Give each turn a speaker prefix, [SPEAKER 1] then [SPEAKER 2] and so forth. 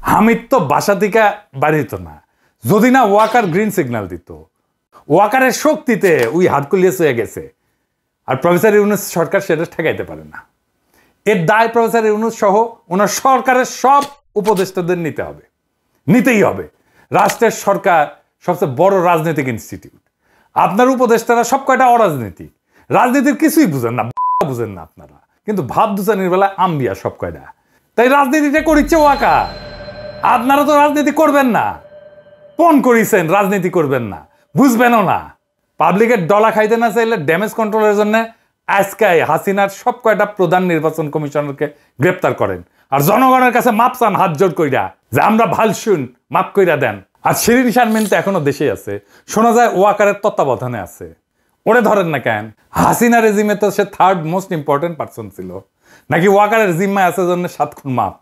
[SPEAKER 1] হামিদ তো বাসা থেকে বাড়িত না যদি না ওয়াকার গ্রিন সিগন্যাল দিত। ওয়াকারের শক্তিতে ওই হারকুলিয়াস হয়ে গেছে, আর প্রফেসর ইউনূস সরকার সেটা ঠেকাইতে পারে না। এর দায় প্রফেসর ইউনূস সহ ওনার সরকারের সব উপদেষ্টাদের নিতেই হবে। রাষ্ট্রের সরকার সবচেয়ে বড় রাজনৈতিক ইনস্টিটিউট। আপনার উপদেষ্টারা সব কয়টা অরাজনৈতিক, রাজনীতির কিছুই বুঝেন না আপনারা, কিন্তু ভাব দুচানির বেলা আম্বিয়া সব কয়টা। তাই রাজনীতিটা করিচ্ছে ওয়াকার। আপনারা তো রাজনীতি করবেন না, পণ করিছেন রাজনীতি করবেন না, বুঝবেনও না। পাবলিকের ডলা খাইতে না চাইলে ড্যামেজ কন্ট্রোলের জন্য আজকে হাসিনার সব কয়টা প্রধান নির্বাচন কমিশনারকে গ্রেপ্তার করেন, আর জনগণের কাছে মাপ চান হাত জোর কইরা যে আমরা ভাল শুন, মাপ কইরা দেন। আর শিরিন শারমিন তো এখনো দেশে আছে, শোনা যায় ওয়াকারের তত্ত্বাবধানে আছে। ওরে ধরেন না কেন? হাসিনা রেজিমে তো সে থার্ড মোস্ট ইম্পর্টেন্ট পার্সন ছিল, নাকি ওয়াকারের জিম্মায় আছে জন্য 7 খুন মাপ?